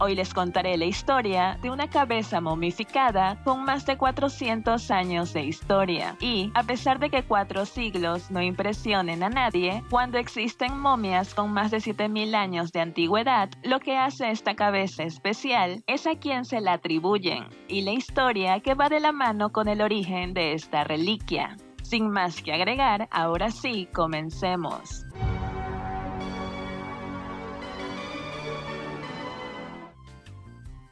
Hoy les contaré la historia de una cabeza momificada con más de 400 años de historia. Y, a pesar de que 4 siglos no impresionen a nadie, cuando existen momias con más de 7000 años de antigüedad, lo que hace esta cabeza especial es a quien se la atribuyen, y la historia que va de la mano con el origen de esta reliquia. Sin más que agregar, ahora sí, comencemos.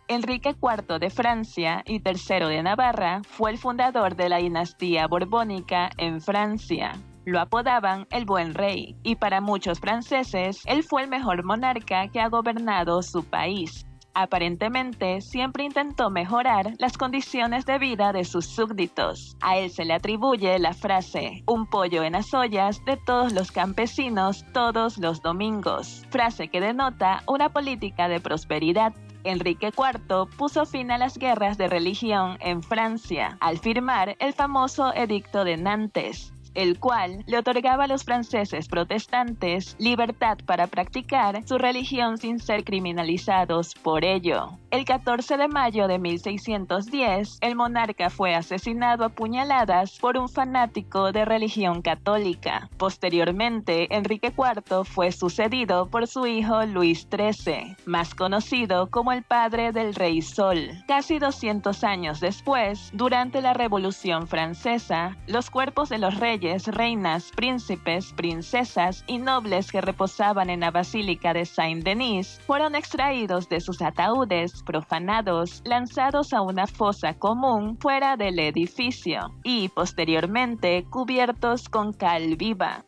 Enrique IV de Francia y III de Navarra fue el fundador de la dinastía borbónica en Francia. Lo apodaban el Buen Rey, y para muchos franceses, él fue el mejor monarca que ha gobernado su país. Aparentemente, siempre intentó mejorar las condiciones de vida de sus súbditos. A él se le atribuye la frase, un pollo en las ollas de todos los campesinos todos los domingos, frase que denota una política de prosperidad. Enrique IV puso fin a las guerras de religión en Francia al firmar el famoso Edicto de Nantes, el cual le otorgaba a los franceses protestantes libertad para practicar su religión sin ser criminalizados por ello. El 14 de mayo de 1610, el monarca fue asesinado a puñaladas por un fanático de religión católica. Posteriormente, Enrique IV fue sucedido por su hijo Luis XIII, más conocido como el padre del Rey Sol. Casi 200 años después, durante la Revolución Francesa, los cuerpos de los reyes, reinas, príncipes, princesas y nobles que reposaban en la Basílica de Saint-Denis fueron extraídos de sus ataúdes, profanados, lanzados a una fosa común fuera del edificio y, posteriormente, cubiertos con cal viva.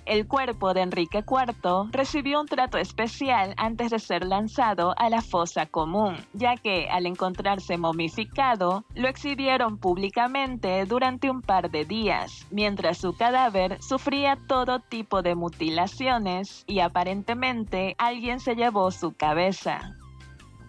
El cuerpo de Enrique IV recibió un trato especial antes de ser lanzado a la fosa común, ya que, al encontrarse momificado, lo exhibieron públicamente durante un par de días, mientras su cadáver sufría todo tipo de mutilaciones y aparentemente alguien se llevó su cabeza.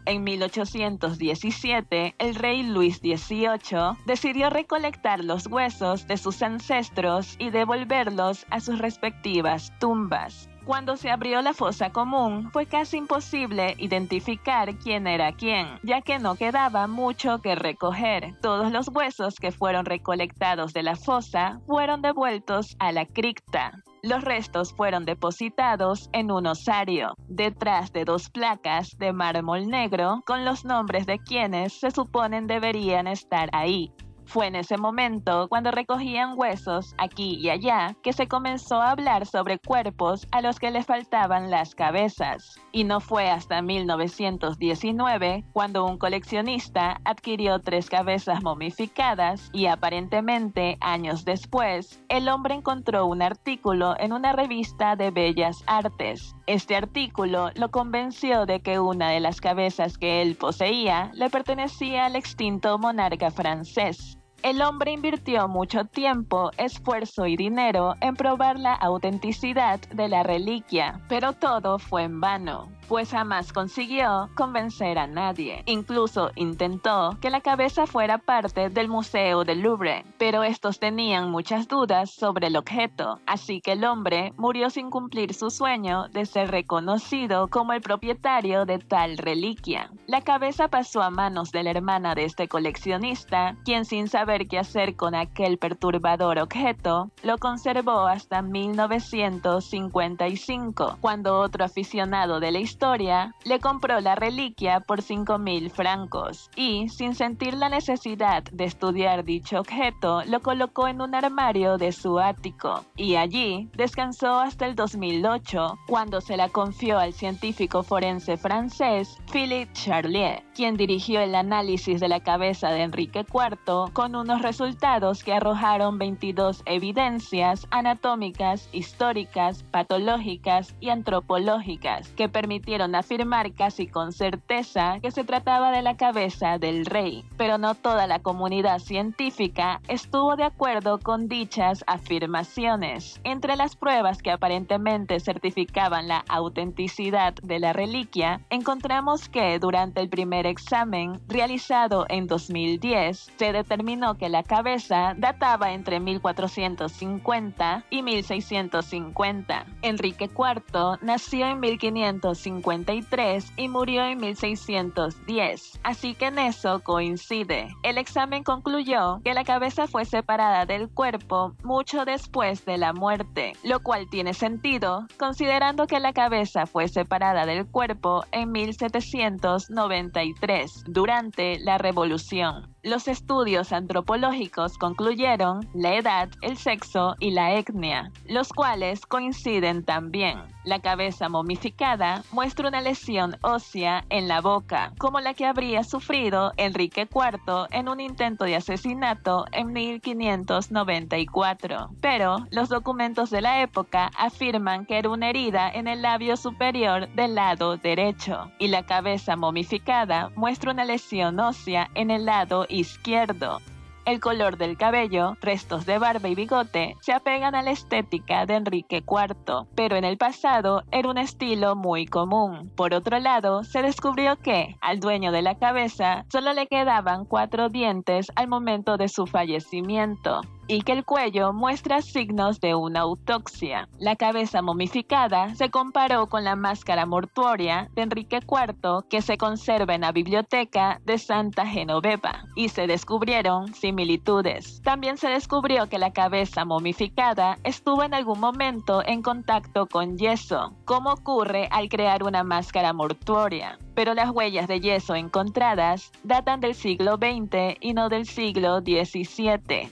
En 1817, el rey Luis XVIII decidió recolectar los huesos de sus ancestros y devolverlos a sus respectivas tumbas. Cuando se abrió la fosa común, fue casi imposible identificar quién era quién, ya que no quedaba mucho que recoger. Todos los huesos que fueron recolectados de la fosa fueron devueltos a la cripta. Los restos fueron depositados en un osario, detrás de 2 placas de mármol negro con los nombres de quienes se suponen deberían estar ahí. Fue en ese momento, cuando recogían huesos aquí y allá, que se comenzó a hablar sobre cuerpos a los que le faltaban las cabezas. Y no fue hasta 1919 cuando un coleccionista adquirió 3 cabezas momificadas y aparentemente, años después, el hombre encontró un artículo en una revista de bellas artes. Este artículo lo convenció de que una de las cabezas que él poseía le pertenecía al extinto monarca francés. El hombre invirtió mucho tiempo, esfuerzo y dinero en probar la autenticidad de la reliquia, pero todo fue en vano, pues jamás consiguió convencer a nadie. Incluso intentó que la cabeza fuera parte del Museo del Louvre, pero estos tenían muchas dudas sobre el objeto, así que el hombre murió sin cumplir su sueño de ser reconocido como el propietario de tal reliquia. La cabeza pasó a manos de la hermana de este coleccionista, quien, sin saber qué hacer con aquel perturbador objeto, lo conservó hasta 1955, cuando otro aficionado de la historia le compró la reliquia por 5.000 francos y, sin sentir la necesidad de estudiar dicho objeto, lo colocó en un armario de su ático y allí descansó hasta el 2008, cuando se la confió al científico forense francés Philippe Charlier, quien dirigió el análisis de la cabeza de Enrique IV con unos resultados que arrojaron 22 evidencias anatómicas, históricas, patológicas y antropológicas que permitieron afirmar casi con certeza que se trataba de la cabeza del rey. Pero no toda la comunidad científica estuvo de acuerdo con dichas afirmaciones. Entre las pruebas que aparentemente certificaban la autenticidad de la reliquia, encontramos que durante el primer examen realizado en 2010 se determinó determinó que la cabeza databa entre 1450 y 1650. Enrique IV nació en 1553 y murió en 1610, así que en eso coincide. El examen concluyó que la cabeza fue separada del cuerpo mucho después de la muerte, lo cual tiene sentido considerando que la cabeza fue separada del cuerpo en 1793, durante la Revolución. Los estudios antropológicos concluyeron la edad, el sexo y la etnia, los cuales coinciden también. La cabeza momificada muestra una lesión ósea en la boca, como la que habría sufrido Enrique IV en un intento de asesinato en 1594. Pero los documentos de la época afirman que era una herida en el labio superior del lado derecho, y la cabeza momificada muestra una lesión ósea en el lado izquierdo. El color del cabello, restos de barba y bigote se apegan a la estética de Enrique IV, pero en el pasado era un estilo muy común. Por otro lado, se descubrió que al dueño de la cabeza solo le quedaban 4 dientes al momento de su fallecimiento, y que el cuello muestra signos de una autopsia. La cabeza momificada se comparó con la máscara mortuoria de Enrique IV que se conserva en la biblioteca de Santa Genoveva, y se descubrieron similitudes. También se descubrió que la cabeza momificada estuvo en algún momento en contacto con yeso, como ocurre al crear una máscara mortuoria, pero las huellas de yeso encontradas datan del siglo XX y no del siglo XVII.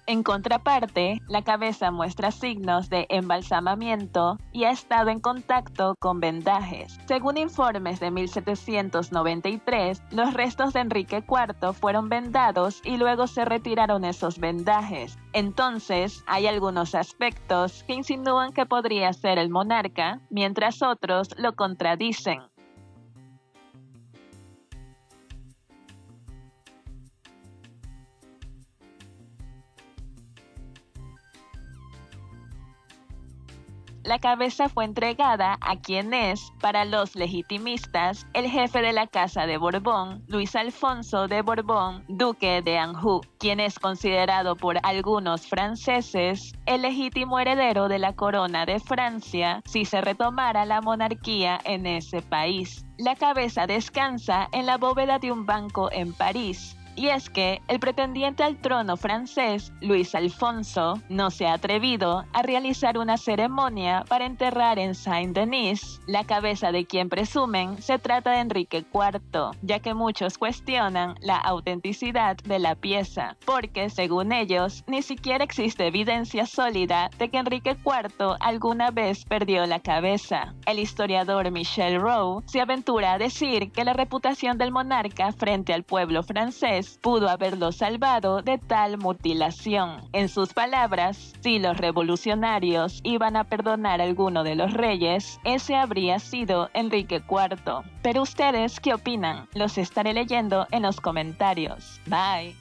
En contraparte, la cabeza muestra signos de embalsamamiento y ha estado en contacto con vendajes. Según informes de 1793, los restos de Enrique IV fueron vendados y luego se retiraron esos vendajes. Entonces, hay algunos aspectos que insinúan que podría ser el monarca, mientras otros lo contradicen. La cabeza fue entregada a quien es, para los legitimistas, el jefe de la Casa de Borbón, Luis Alfonso de Borbón, duque de Anjou, quien es considerado por algunos franceses el legítimo heredero de la corona de Francia si se retomara la monarquía en ese país. La cabeza descansa en la bóveda de un banco en París. Y es que el pretendiente al trono francés, Luis Alfonso, no se ha atrevido a realizar una ceremonia para enterrar en Saint-Denis la cabeza de quien presumen se trata de Enrique IV, ya que muchos cuestionan la autenticidad de la pieza, porque según ellos, ni siquiera existe evidencia sólida de que Enrique IV alguna vez perdió la cabeza. El historiador Michel Rowe se aventura a decir que la reputación del monarca frente al pueblo francés pudo haberlo salvado de tal mutilación. En sus palabras, si los revolucionarios iban a perdonar a alguno de los reyes, ese habría sido Enrique IV. Pero ustedes, ¿qué opinan? Los estaré leyendo en los comentarios. Bye.